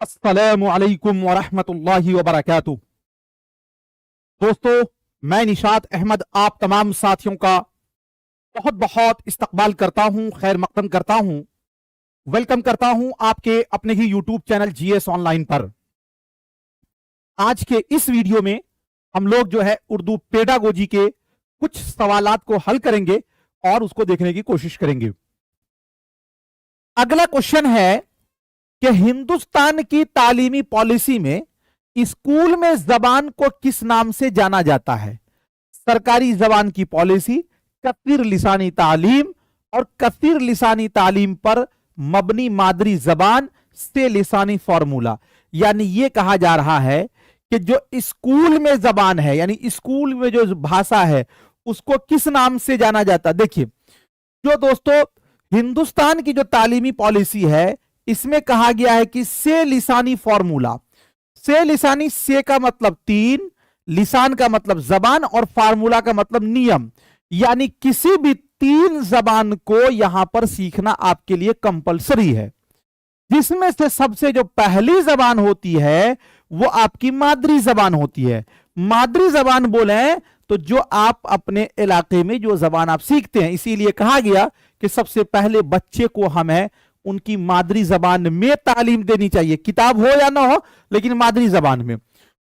अस्सलामु अलैकुम वरहमतुल्लाहि वबरकातुह। दोस्तों, मैं निशात अहमद आप तमाम साथियों का बहुत बहुत इस्तकबाल करता हूं, खैर मकदम करता हूं, वेलकम करता हूं आपके अपने ही यूट्यूब चैनल जीएस ऑनलाइन पर। आज के इस वीडियो में हम लोग जो है उर्दू पेडागोजी के कुछ सवालात को हल करेंगे और उसको देखने की कोशिश करेंगे। अगला क्वेश्चन है कि हिंदुस्तान की तालीमी पॉलिसी में स्कूल में जबान को किस नाम से जाना जाता है? सरकारी जबान की पॉलिसी, कसीर लिसानी तालीम और कसीर लिसानी तालीम पर मबनी मादरी जबान से लिसानी फॉर्मूला। यानी यह कहा जा रहा है कि जो स्कूल में जबान है, यानी स्कूल में जो भाषा है, उसको किस नाम से जाना जाता है। देखिए, जो दोस्तों हिंदुस्तान की जो तालीमी पॉलिसी है, इसमें कहा गया है कि से लिसानी फॉर्मूला। से लिसानी, से का मतलब तीन, लिसान का मतलब जबान और फार्मूला का मतलब नियम। यानी किसी भी तीन जबान को यहां पर सीखना आपके लिए कंपलसरी है, जिसमें से सबसे जो पहली जबान होती है वो आपकी मादरी जबान होती है। मादरी जबान बोले तो जो आप अपने इलाके में जो जबान आप सीखते हैं, इसीलिए कहा गया कि सबसे पहले बच्चे को हमें उनकी मादरी जबान में तालीम देनी चाहिए, किताब हो या ना हो, लेकिन मादरी जबान में।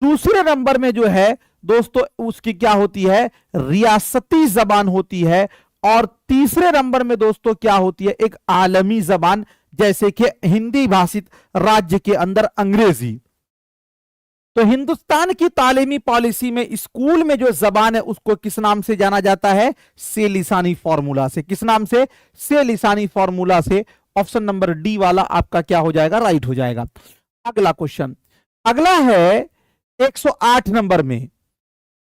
दूसरे नंबर में जो है दोस्तों उसकी क्या होती है, रियासती जबान होती है। और तीसरे नंबर में दोस्तों क्या होती है, एक आलमी जबान, जैसे कि हिंदी भाषित राज्य के अंदर अंग्रेजी। तो हिंदुस्तान की तालीमी पॉलिसी में स्कूल में जो जबान है उसको किस नाम से जाना जाता है? से लिसानी फॉर्मूला से। किस नाम से? से लिसानी फॉर्मूला से। ऑप्शन नंबर डी वाला आपका क्या हो जाएगा, राइट हो जाएगा। अगला क्वेश्चन, अगला है 108 नंबर में,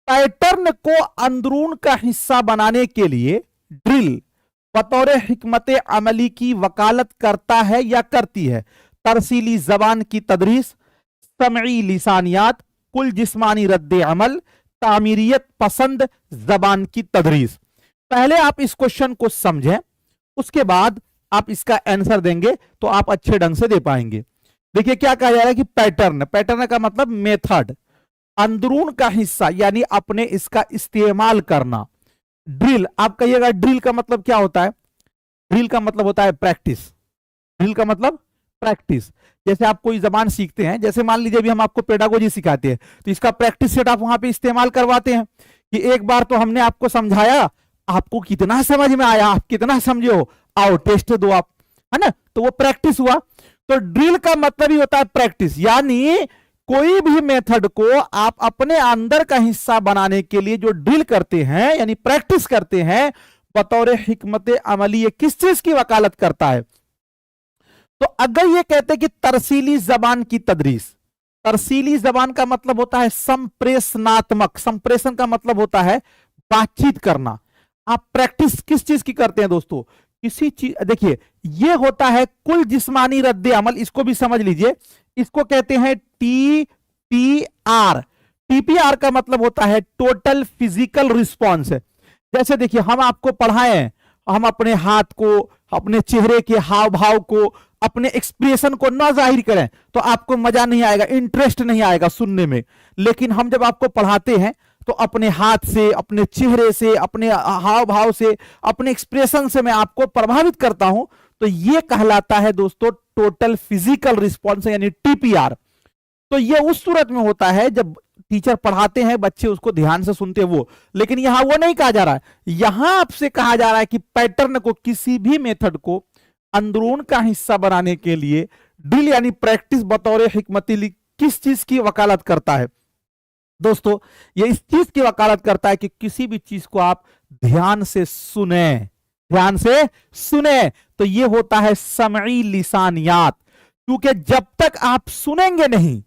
पैटर्न को अंदरून का हिस्सा बनाने के लिए ड्रिल बतौर हिकमत अमली की वकालत करता है या करती है? तरसीली जबान की तदरीस, समई लिसानियात, कुल जिस्मानी रद्द अमल, तामीरियत पसंद जबान की तदरीस। पहले आप इस क्वेश्चन को समझें, उसके बाद आप इसका आंसर देंगे तो आप अच्छे ढंग से दे पाएंगे। देखिए क्या कहा जा रहा है कि पैटर्न, पैटर्न का मतलब मेथड, अंदरून का हिस्सा यानी अपने इसका इस्तेमाल करना। ड्रिल, आप कहिएगा ड्रिल का मतलब क्या होता है? ड्रिल का मतलब होता है प्रैक्टिस। ड्रिल का मतलब प्रैक्टिस। जैसे आप कोई जबान सीखते हैं, जैसे मान लीजिए अभी हम आपको पेडागोजी सिखाते हैं, तो इसका प्रैक्टिस सेट आप वहां पे इस्तेमाल करवाते हैं कि एक बार तो हमने आपको समझाया, आपको कितना समझ में आया, आप कितना समझे हो, आओ टेस्ट दो आप, है ना? तो वो प्रैक्टिस हुआ। तो ड्रिल का मतलब ही होता है प्रैक्टिस, यानी कोई भी मेथड को आप अपने अंदर का हिस्सा बनाने के लिए जो ड्रिल करते हैं यानी प्रैक्टिस करते हैं, बतौर हिकमत अमली, ये किस चीज की वकालत करता है? तो अगर ये कहते हैं कि तरसीली जबान की तदरीस, तरसीली जबान का मतलब होता है संप्रेषणात्मक, संप्रेषण का मतलब होता है बातचीत करना। आप प्रैक्टिस किस चीज की करते हैं दोस्तों? किसी चीज, देखिए ये होता है कुल जिस्मानी रद्द अमल, इसको भी समझ लीजिए, इसको कहते हैं टीपीआर। टीपीआर का मतलब होता है टोटल फिजिकल रिस्पॉन्स। जैसे देखिए हम आपको पढ़ाएं, हम अपने हाथ को, अपने चेहरे के हाव भाव को, अपने एक्सप्रेशन को ना जाहिर करें तो आपको मजा नहीं आएगा, इंटरेस्ट नहीं आएगा सुनने में। लेकिन हम जब आपको पढ़ाते हैं तो अपने हाथ से, अपने चेहरे से, अपने हाव भाव से, अपने एक्सप्रेशन से मैं आपको प्रभावित करता हूं, तो यह कहलाता है दोस्तों टोटल फिजिकल रिस्पॉन्स यानी टीपीआर। तो यह उस सूरत में होता है जब टीचर पढ़ाते हैं, बच्चे उसको ध्यान से सुनते हैं वो। लेकिन यहां वो नहीं कहा जा रहा है, यहां आपसे कहा जा रहा है कि पैटर्न को, किसी भी मेथड को अंदरून का हिस्सा बनाने के लिए ड्रिल यानी प्रैक्टिस बतौर हिकमती किस चीज की वकालत करता है दोस्तों? ये इस चीज की वकालत करता है कि किसी भी चीज को आप ध्यान से सुने, ध्यान से सुने, तो ये होता है समई लिसानियात। क्योंकि जब तक आप सुनेंगे नहीं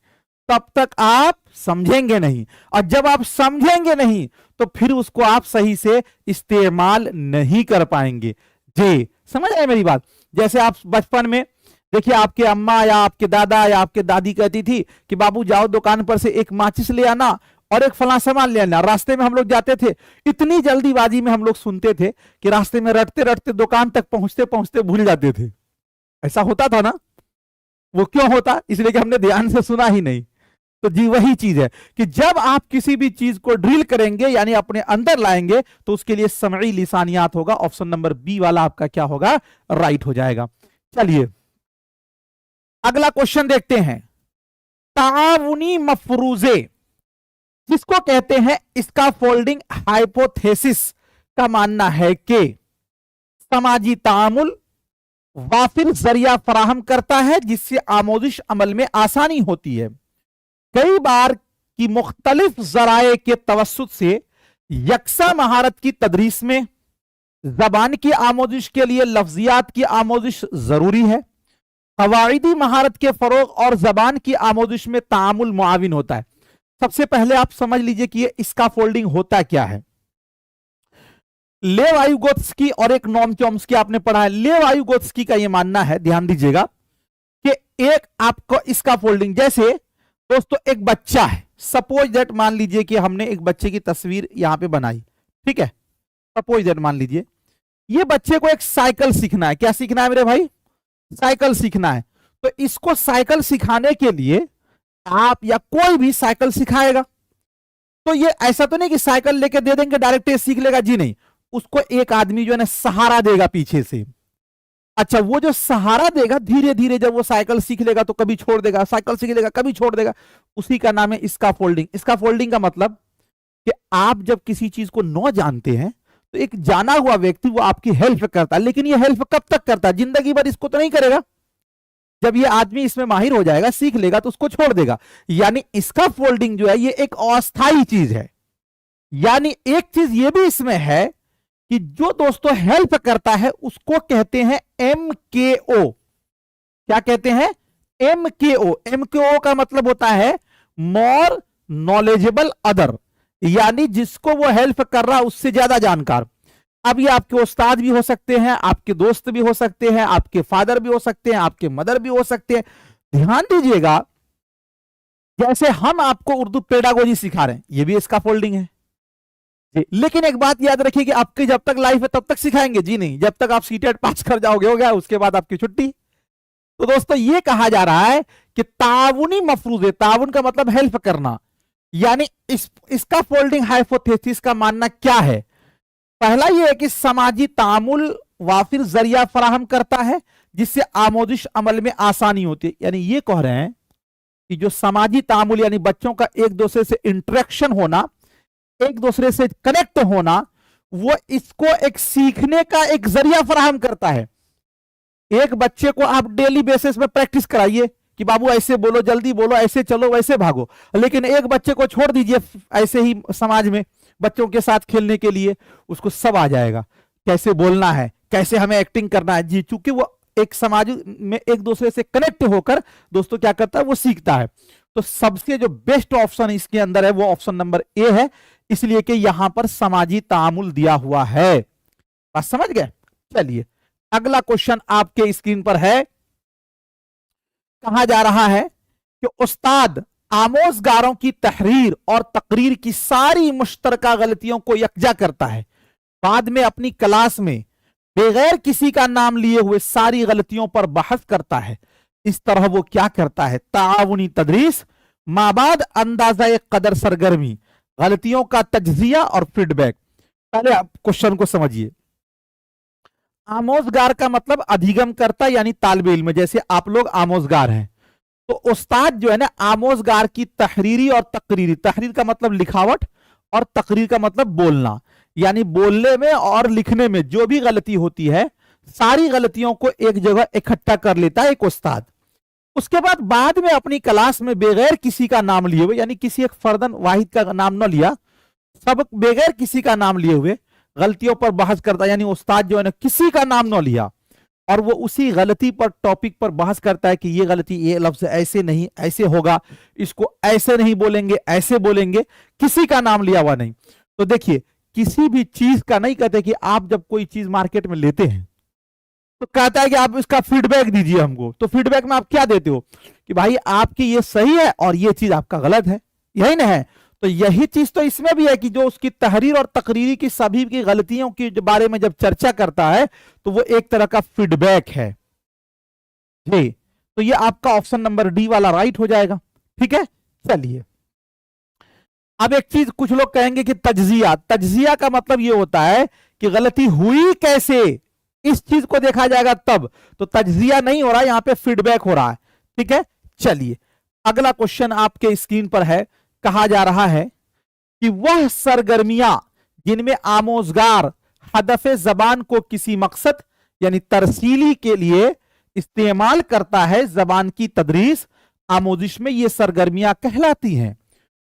तब तक आप समझेंगे नहीं, और जब आप समझेंगे नहीं तो फिर उसको आप सही से इस्तेमाल नहीं कर पाएंगे। जी समझ आए मेरी बात? जैसे आप बचपन में देखिए, आपके अम्मा या आपके दादा या आपके दादी कहती थी कि बाबू जाओ दुकान पर से एक माचिस ले आना और एक फला सामान ले आना। रास्ते में हम लोग जाते थे, इतनी जल्दीबाजी में हम लोग सुनते थे कि रास्ते में रटते रटते दुकान तक पहुंचते पहुंचते भूल जाते थे। ऐसा होता था ना? वो क्यों होता? इसलिए कि हमने ध्यान से सुना ही नहीं। तो जी वही चीज है कि जब आप किसी भी चीज को ड्रिल करेंगे यानी अपने अंदर लाएंगे तो उसके लिए समई लिसानियात होगा। ऑप्शन नंबर बी वाला आपका क्या होगा? राइट हो जाएगा। चलिए अगला क्वेश्चन देखते हैं। ताउनी मफरूजे जिसको कहते हैं, इसका फोल्डिंग हाइपोथेसिस का मानना है कि समाजी तामुल वाफिर जरिया फराहम करता है जिससे आमोदिश अमल में आसानी होती है। कई बार की मुख्तलिफ जराए के तवस्सुत से यकसा महारत की तदरीस में जबान की आमोदिश के लिए लफ्जियात की आमोदिश जरूरी है। कवाइदी महारत के फरोग और जबान की आमोदिश में तामुल मुआविन होता है। सबसे पहले आप समझ लीजिए कि ये इसका फोल्डिंग होता क्या है। लेव वायुगोत्स्की और एक नॉम चॉम्स्की आपने पढ़ा है। लेव वायुगोत्स्की का ये मानना है, ध्यान दीजिएगा, कि एक आपको इसका फोल्डिंग, जैसे दोस्तों एक बच्चा है, सपोज दैट मान लीजिए कि हमने एक बच्चे की तस्वीर यहां पे बनाई, ठीक है। सपोज दैट मान लीजिए ये बच्चे को एक साइकिल सीखना है। क्या सीखना है मेरे भाई? साइकिल सीखना है। तो इसको साइकिल सिखाने के लिए आप या कोई भी साइकिल सिखाएगा, तो ये ऐसा तो नहीं कि साइकिल लेके दे देंगे डायरेक्ट ये सीख लेगा, जी नहीं। उसको एक आदमी जो है ना सहारा देगा पीछे से। अच्छा, वो जो सहारा देगा धीरे धीरे जब वो साइकिल सीख लेगा तो कभी छोड़ देगा, साइकिल सीख लेगा कभी छोड़ देगा, उसी का नाम है इसका फोल्डिंग। इसका फोल्डिंग का मतलब कि आप जब किसी चीज को न जानते हैं तो एक जाना हुआ व्यक्ति वो आपकी हेल्प करता है, लेकिन ये हेल्प कब तक करता है? जिंदगी भर इसको तो नहीं करेगा। जब ये आदमी इसमें माहिर हो जाएगा, सीख लेगा, तो उसको छोड़ देगा। यानी इसका फोल्डिंग जो है ये एक अस्थायी चीज है। यानी एक चीज ये भी इसमें है कि जो दोस्तों हेल्प करता है उसको कहते हैं MKO। क्या कहते हैं? MKO। MKO का मतलब होता है मोर नॉलेजेबल अदर, यानी जिसको वो हेल्प कर रहा है उससे ज्यादा जानकार। अब ये आपके उस्ताद भी हो सकते हैं, आपके दोस्त भी हो सकते हैं, आपके फादर भी हो सकते हैं, आपके मदर भी हो सकते हैं। ध्यान दीजिएगा, जैसे हम आपको उर्दू पेडागोजी सिखा रहे हैं, ये भी इसका फोल्डिंग है। लेकिन एक बात याद रखिए कि आपकी जब तक लाइफ है तब तक सिखाएंगे, जी नहीं। जब तक आप सीटेट पास कर जाओगे हो गया, उसके बाद आपकी छुट्टी। तो दोस्तों ये कहा जा रहा है कि ताउनी मफरूज, ताउन का मतलब हेल्प करना, यानी इसका फोल्डिंग हाइपोथेसिस का मानना क्या है? पहला यह है कि समाजी तामुल वाफिर जरिया फराहम करता है जिससे आमोदिश अमल में आसानी होती है। यानी ये कह रहे हैं कि जो समाजी तामुल यानी बच्चों का एक दूसरे से इंटरेक्शन होना, एक दूसरे से कनेक्ट होना, वो इसको एक सीखने का एक जरिया फराहम करता है। एक बच्चे को आप डेली बेसिस में प्रैक्टिस कराइए कि बाबू ऐसे बोलो, जल्दी बोलो, ऐसे चलो, वैसे भागो, लेकिन एक बच्चे को छोड़ दीजिए ऐसे ही समाज में बच्चों के साथ खेलने के लिए, उसको सब आ जाएगा, कैसे बोलना है, कैसे हमें एक्टिंग करना है, जी। चूंकि वो एक समाज में एक दूसरे से कनेक्ट होकर दोस्तों क्या करता है, वो सीखता है। तो सबसे जो बेस्ट ऑप्शन इसके अंदर है वो ऑप्शन नंबर ए है, इसलिए कि यहां पर समाजी तामुल दिया हुआ है। बात समझ गए? चलिए अगला क्वेश्चन आपके स्क्रीन पर है। कहा जा रहा है कि उस्ताद आमोजगारों की तहरीर और तकरीर की सारी मुश्तरका गलतियों को यकजा करता है, बाद में अपनी क्लास में बगैर किसी का नाम लिए हुए सारी गलतियों पर बहस करता है। इस तरह वो क्या करता है? ताउनी तदरीस माबाद अंदाजा कदर सरगर्मी, गलतियों का तज्जिया और फीडबैक। पहले आप क्वेश्चन को समझिए। आमोजगार का मतलब अधिगम करता यानी तालिब इल्म, जैसे आप लोग आमोजगार हैं, तो उस्ताद जो है ना आमोजगार की तहरीरी और तकरीरी, तहरीर का मतलब लिखावट और तकरीर का मतलब बोलना, यानी बोलने में और लिखने में जो भी गलती होती है सारी गलतियों को एक जगह इकट्ठा कर लेता है एक उस्ताद। उसके बाद में अपनी क्लास में बगैर किसी का नाम लिए हुए, यानी किसी एक फर्दन वाहिद का नाम न लिया, सब बगैर किसी का नाम लिए हुए गलतियों पर बहस करता, यानी उस्ताद जो है ना किसी का नाम न लिया और वो उसी गलती पर टॉपिक पर बहस करता है कि ये गलती, ये लफ्ज ऐसे नहीं ऐसे होगा, इसको ऐसे नहीं बोलेंगे ऐसे बोलेंगे, किसी का नाम लिया हुआ नहीं। तो देखिए किसी भी चीज का नहीं कहते कि आप जब कोई चीज मार्केट में लेते हैं तो कहता है कि आप इसका फीडबैक दीजिए हमको, तो फीडबैक में आप क्या देते हो कि भाई आपकी ये सही है और ये चीज आपका गलत है, यही ना है। तो यही चीज तो इसमें भी है कि जो उसकी तहरीर और तकरीरी की सभी की गलतियों के बारे में जब चर्चा करता है तो वो एक तरह का फीडबैक है जी। तो ये आपका ऑप्शन नंबर डी वाला राइट हो जाएगा। ठीक है, चलिए अब एक चीज कुछ लोग कहेंगे कि तज्जिया, तज्जिया का मतलब ये होता है कि गलती हुई कैसे, इस चीज को देखा जाएगा तब। तो तज्जिया नहीं हो रहा है, यहां पे फीडबैक हो रहा है। ठीक है, चलिए अगला क्वेश्चन आपके स्क्रीन पर है। कहा जा रहा है कि वह सरगर्मियां जिनमें आमोजगार हदफ जबान को किसी मकसद यानी तरसीली के लिए इस्तेमाल करता है, जबान की तदरीस आमोजिश में ये सरगर्मियां कहलाती हैं।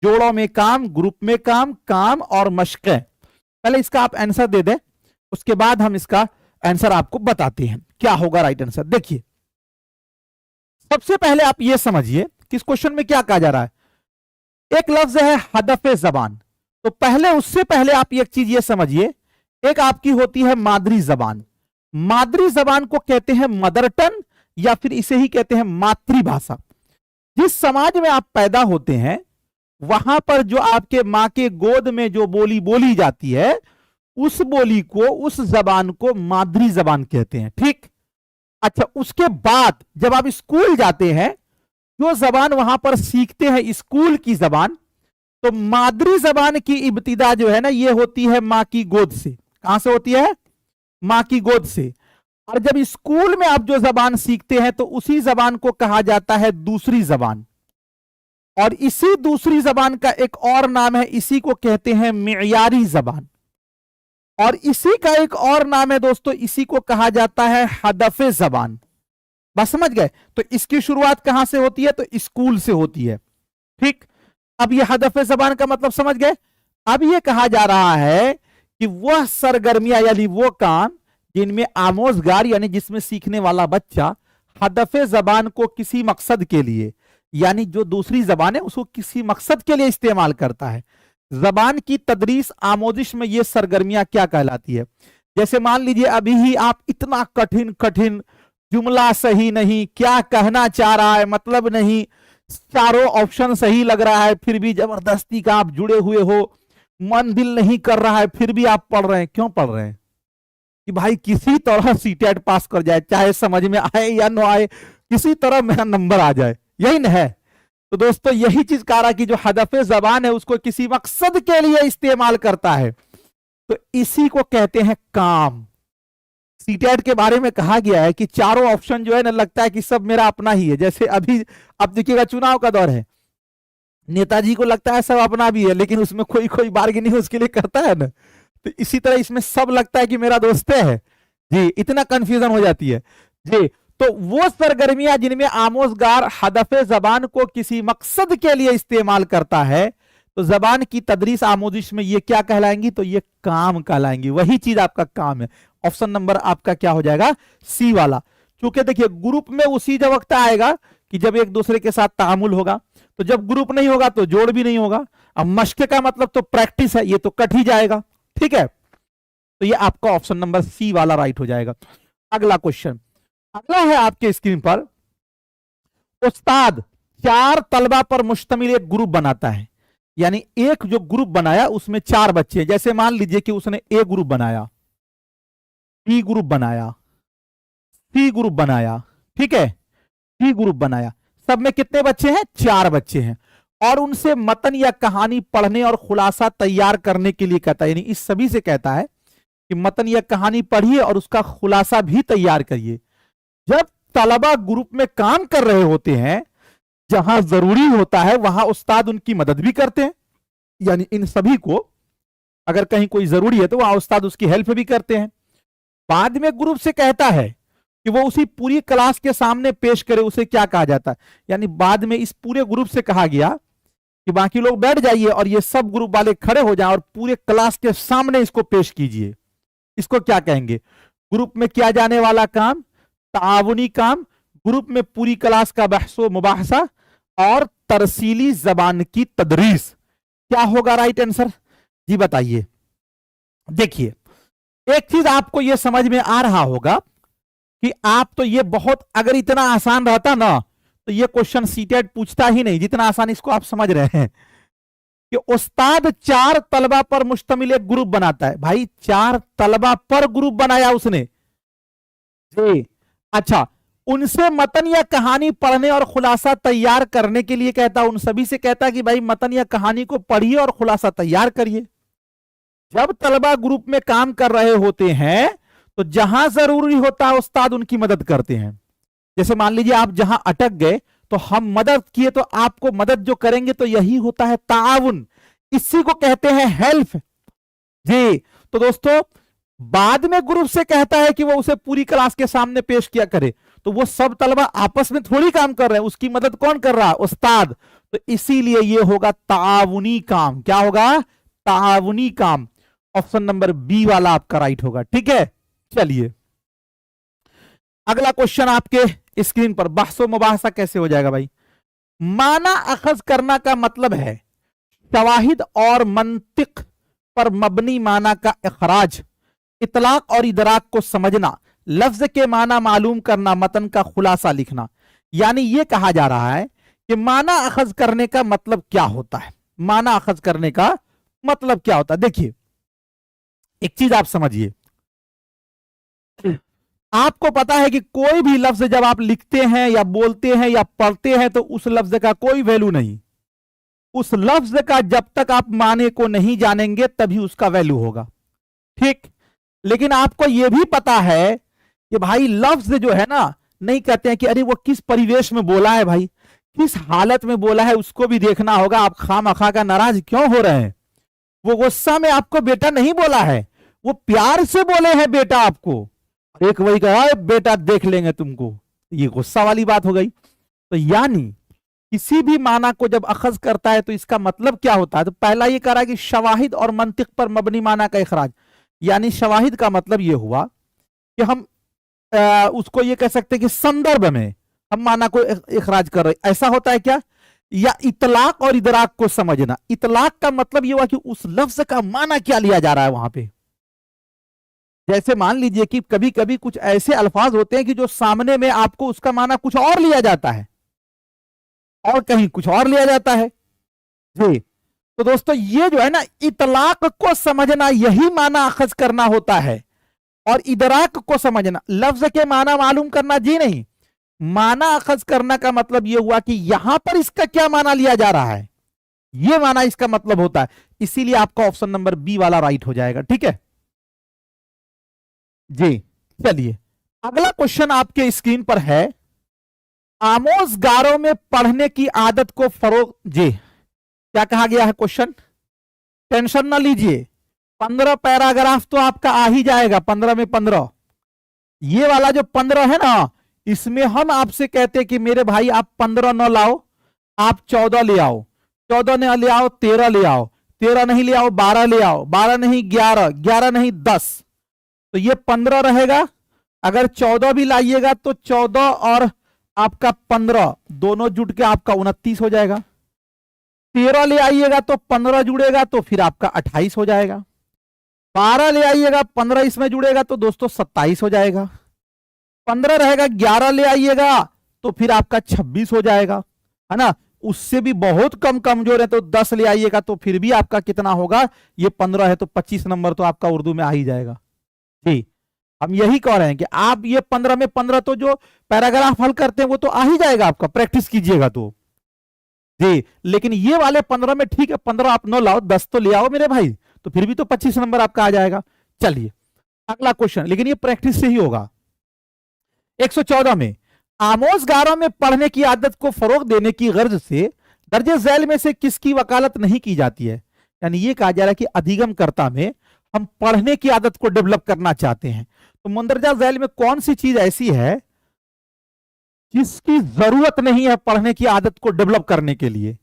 जोड़ों में काम, ग्रुप में काम, काम और मशक़ें। पहले इसका आप आंसर दे दें, उसके बाद हम इसका आंसर आपको बताते हैं क्या होगा राइट आंसर। देखिए सबसे पहले आप ये समझिए कि इस क्वेश्चन में क्या कहा जा रहा है। एक लफ्ज है हदफ जबान, तो पहले उससे पहले आप एक चीज ये समझिए, एक आपकी होती है मादरी जबान। मादरी जबान को कहते हैं मदर टंग या फिर इसे ही कहते हैं मातृभाषा। जिस समाज में आप पैदा होते हैं वहां पर जो आपके मां के गोद में जो बोली बोली जाती है, उस बोली को, उस जबान को मादरी जबान कहते हैं। ठीक, अच्छा उसके बाद जब आप स्कूल जाते हैं, जो जबान वहां पर सीखते हैं स्कूल की जबान, तो मादरी जबान की इब्तिदा जो है ना, ये होती है मां की गोद से। कहां से होती है? मां की गोद से। और जब स्कूल में आप जो जबान सीखते हैं तो उसी जबान को कहा जाता है दूसरी जबान। और इसी दूसरी जबान का एक और नाम है, इसी को कहते हैं मियारी जबान। और इसी का एक और नाम है दोस्तों, इसी को कहा जाता है हदफ जबान। बस समझ गए? तो इसकी शुरुआत कहां से होती है? तो स्कूल से होती है। ठीक, अब ये हदफ जबान का मतलब समझ गए। अब ये कहा जा रहा है कि वह सरगर्मियां यानी वो काम जिनमें आमोजगार यानी जिसमें सीखने वाला बच्चा हदफ जबान को किसी मकसद के लिए, यानी जो दूसरी जबान है उसको किसी मकसद के लिए इस्तेमाल करता है। जबान की तदरीस आमोजिश में ये सरगर्मियां क्या कहलाती है? जैसे मान लीजिए अभी ही आप इतना कठिन कठिन जुमला सही नहीं, क्या कहना चाह रहा है मतलब नहीं, चारों ऑप्शन सही लग रहा है, फिर भी जबरदस्ती का आप जुड़े हुए हो, मन दिल नहीं कर रहा है, फिर भी आप पढ़ रहे हैं। क्यों पढ़ रहे हैं? कि भाई किसी तरह सीटेट पास कर जाए, चाहे समझ में आए या ना आए, किसी तरह मेरा नंबर आ जाए, यही न है। तो दोस्तों यही चीज कह रहा कि जो हदफ जबान है उसको किसी मकसद के लिए इस्तेमाल करता है, तो इसी को कहते हैं काम। सीटेट के बारे में कहा गया है कि चारों ऑप्शन जो है ना, लगता है कि सब मेरा अपना ही है। जैसे अभी अब देखिएगा चुनाव का दौर है, नेताजी को लगता है सब अपना भी है, लेकिन उसमें कोई कोई बार्गेनिंग उसके लिए करता है ना। तो इसी तरह इसमें सब लगता है कि मेरा दोस्त है जी, इतना कंफ्यूजन हो जाती है जी। तो वो सरगर्मियां जिनमें आमोजगार हदफ जबान को किसी मकसद के लिए इस्तेमाल करता है, तो जबान की तदरीस आमोजिश में ये क्या कहलाएंगी? तो ये काम कहलाएंगी। वही चीज आपका काम है। ऑप्शन नंबर आपका क्या हो जाएगा? सी वाला। क्योंकि देखिए ग्रुप में उसी जब वक्त आएगा कि जब एक दूसरे के साथ तामुल होगा, तो जब ग्रुप नहीं होगा तो जोड़ भी नहीं होगा। अब मश्क का मतलब तो प्रैक्टिस है, ये तो कट ही जाएगा। ठीक है, तो ये आपका ऑप्शन नंबर सी वाला राइट हो जाएगा। अगला क्वेश्चन, अगला है आपके स्क्रीन पर, उस्ताद 4 तलबा पर मुश्तमिल एक ग्रुप बनाता है। यानी एक जो ग्रुप बनाया उसमें 4 बच्चे हैं। जैसे मान लीजिए कि उसने ए ग्रुप बनाया, बी ग्रुप बनाया, सी ग्रुप बनाया, ठीक है, डी ग्रुप बनाया। सब में कितने बच्चे हैं? 4 बच्चे हैं। और उनसे मतन या कहानी पढ़ने और खुलासा तैयार करने के लिए कहता है, यानी इस सभी से कहता है कि मतन या कहानी पढ़िए और उसका खुलासा भी तैयार करिए। जब तलबा ग्रुप में काम कर रहे होते हैं, जहां जरूरी होता है वहां उस्ताद उनकी मदद भी करते हैं। यानी इन सभी को अगर कहीं कोई जरूरी है तो वहां उस्ताद उसकी हेल्प भी करते हैं। बाद में ग्रुप से कहता है कि वो उसी पूरी क्लास के सामने पेश करे, उसे क्या कहा जाता है? यानी बाद में इस पूरे ग्रुप से कहा गया कि बाकी लोग बैठ जाइए और ये सब ग्रुप वाले खड़े हो जाएं और पूरे क्लास के सामने इसको पेश कीजिए। इसको क्या कहेंगे? ग्रुप में किया जाने वाला काम, ताउनी काम, ग्रुप में पूरी क्लास का बहसो मुबाहसा और तरसीली जबान की तदरीस। क्या होगा राइट आंसर? जी बताइए। देखिए एक चीज आपको यह समझ में आ रहा होगा कि आप तो ये बहुत, अगर इतना आसान रहता ना तो ये क्वेश्चन सीटेट पूछता ही नहीं, जितना आसान इसको आप समझ रहे हैं कि उस्ताद 4 तलबा पर मुश्तमिल एक ग्रुप बनाता है। भाई 4 तलबा पर ग्रुप बनाया उसने जी। अच्छा, उनसे मतन या कहानी पढ़ने और खुलासा तैयार करने के लिए कहता, उन सभी से कहता कि भाई मतन या कहानी को पढ़िए और खुलासा तैयार करिए। जब तलबा ग्रुप में काम कर रहे होते हैं तो जहां जरूरी होता है उस्ताद उनकी मदद करते हैं। जैसे मान लीजिए आप जहां अटक गए तो हम मदद किए, तो आपको मदद जो करेंगे तो यही होता है ताउन, इसी को कहते हैं हेल्प जी। तो दोस्तों बाद में ग्रुप से कहता है कि वो उसे पूरी क्लास के सामने पेश किया करे, तो वो सब तलबा आपस में थोड़ी काम कर रहे हैं, उसकी मदद कौन कर रहा है? उस्ताद। तो इसीलिए ये होगा ताउनी काम। क्या होगा? ताउनी काम। ऑप्शन नंबर बी वाला आपका राइट होगा। ठीक है, चलिए अगला क्वेश्चन आपके स्क्रीन पर। बहसो मुबाहसा कैसे हो जाएगा भाई? माना अखज करना का मतलब है शवाहिद और मंतिक पर मबनी माना का इखराज, इतलाक और इदराक को समझना, लफ्ज के माना मालूम करना, मतन का खुलासा लिखना। यानी यह कहा जा रहा है कि माना अखज करने का मतलब क्या होता है। माना अखज करने का मतलब क्या होता है? देखिए एक चीज आप समझिए, आपको पता है कि कोई भी लफ्ज जब आप लिखते हैं या बोलते हैं या पढ़ते हैं तो उस लफ्ज का कोई वैल्यू नहीं। उस लफ्ज का जब तक आप माने को नहीं जानेंगे तभी उसका वैल्यू होगा। ठीक, लेकिन आपको यह भी पता है कि भाई लफ्ज जो है ना, नहीं कहते हैं कि अरे वो किस परिवेश में बोला है भाई, किस हालत में बोला है, उसको भी देखना होगा। आप खामखा का नाराज क्यों हो रहे हैं? वो गुस्सा में आपको बेटा नहीं बोला है, वो प्यार से बोले हैं बेटा आपको। एक वही कहा बेटा देख लेंगे तुमको, ये गुस्सा वाली बात हो गई। तो यानी किसी भी माना को जब अखज करता है तो इसका मतलब क्या होता है? तो पहला ये कह रहा है कि शवाहिद और मंतिक पर मबनी माना का इखराज, यानी शवाहिद का मतलब ये हुआ कि हम उसको ये कह सकते हैं कि संदर्भ में हम माना को इखराज कर रहे। ऐसा होता है क्या? या इतलाक और इदराक को समझना। इतलाक का मतलब ये हुआ कि उस लफ्ज का माना क्या लिया जा रहा है वहां पे। जैसे मान लीजिए कि कभी कभी कुछ ऐसे अल्फाज होते हैं कि जो सामने में आपको उसका माना कुछ और लिया जाता है और कहीं कुछ और लिया जाता है जी। तो दोस्तों ये जो है ना, इतलाक को समझना यही माना अखज करना होता है, और इदराक को समझना, लफ्ज के माना मालूम करना जी नहीं। माना अखज करना का मतलब यह हुआ कि यहां पर इसका क्या माना लिया जा रहा है, यह माना इसका मतलब होता है। इसीलिए आपका ऑप्शन नंबर बी वाला राइट हो जाएगा। ठीक है जी, चलिए अगला क्वेश्चन आपके स्क्रीन पर है। आमोजगारों में पढ़ने की आदत को फरोग जी। क्या कहा गया है क्वेश्चन? टेंशन ना लीजिए, 15 पैराग्राफ तो आपका आ ही जाएगा। 15 में 15, ये वाला जो 15 है ना, इसमें हम आपसे कहते हैं कि मेरे भाई आप 15 न लाओ, आप 14 ले आओ, 14 न ले आओ 13 ले आओ, 13 नहीं ले आओ 12 ले आओ, 12 नहीं 11, 11 नहीं 10, तो ये 15 रहेगा। अगर 14 भी लाइएगा तो 14 और आपका 15 दोनों जुड़ के आपका 29 हो जाएगा। 13 ले आइएगा तो 15 जुड़ेगा तो फिर आपका 28 हो जाएगा। 12 ले आइएगा 15 इसमें जुड़ेगा तो दोस्तों 27 हो जाएगा। 15 रहेगा 11 ले आइएगा तो फिर आपका 26 हो जाएगा, है ना। उससे भी बहुत कम कमजोर है तो 10 ले आइएगा तो फिर भी आपका कितना होगा? ये 15 है तो 25 नंबर तो आपका उर्दू में आ ही जाएगा जी। हम यही कह रहे हैं कि आप ये 15 में 15 तो जो पैराग्राफ हल करते हैं वो तो आ ही जाएगा आपका, प्रैक्टिस कीजिएगा तो जी। लेकिन ये वाले 15 में ठीक है 15 आप न लाओ 10 तो ले आओ मेरे भाई, तो फिर भी तो 25 नंबर आपका आ जाएगा। चलिए अगला क्वेश्चन, लेकिन ये प्रैक्टिस से ही होगा। 114 में आमोजगारों में पढ़ने की आदत को फरोग देने की गर्ज से दर्जे झैल में से किसकी वकालत नहीं की जाती है? यानी ये कहा जा रहा है कि अधिगमकर्ता में हम पढ़ने की आदत को डेवलप करना चाहते हैं, तो मुंदरजा झैल में कौन सी चीज ऐसी है जिसकी जरूरत नहीं है पढ़ने की आदत को डेवलप करने के लिए?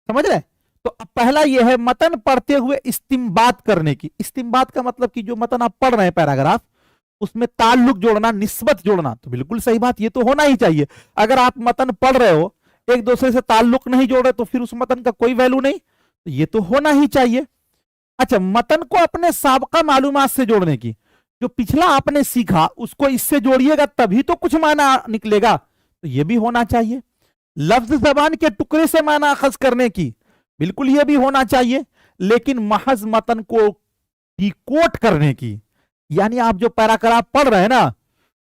समझ रहे? तो अब पहला यह है मतन पढ़ते हुए इस्तिंबात करने की। इस्तिंबात का मतलब कि जो मतन आप पढ़ रहे हैं पैराग्राफ, उसमें ताल्लुक जोड़ना, निस्बत जोड़ना। तो बिल्कुल सही बात, ये तो होना ही चाहिए। अगर आप मतन पढ़ रहे हो एक दूसरे से ताल्लुक नहीं जोड़ रहे तो फिर उस मतन का कोई वैल्यू नहीं, तो ये तो होना ही चाहिए। अच्छा, मतन को अपने साबका मालूमात से जोड़ने की, जो पिछला आपने सीखा उसको इससे जोड़िएगा तभी तो कुछ माना निकलेगा, तो ये भी होना चाहिए। लफ्ज जबान के टुकड़े से माना अखज करने की, बिल्कुल ये भी होना चाहिए। लेकिन महज मतन को डिकोड करने की, यानी आप जो पैराग्राफ पढ़ रहे हैं ना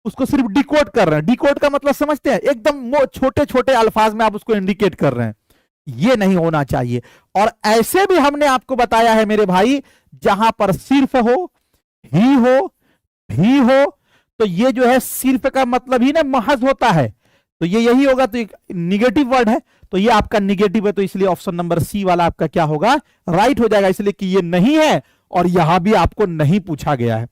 उसको सिर्फ डिकोड कर रहे हैं। डिकोड का मतलब समझते हैं, एकदम छोटे छोटे अल्फाज में आप उसको इंडिकेट कर रहे हैं। ये नहीं होना चाहिए। और ऐसे भी हमने आपको बताया है मेरे भाई, जहां पर सिर्फ हो, ही हो, भी हो, तो ये जो है सिर्फ का मतलब ही ना महज होता है, तो ये यही होगा, तो एक निगेटिव वर्ड है, तो ये आपका निगेटिव है, तो इसलिए ऑप्शन नंबर सी वाला आपका क्या होगा, राइट हो जाएगा, इसलिए कि ये नहीं है और यहां भी आपको नहीं पूछा गया है।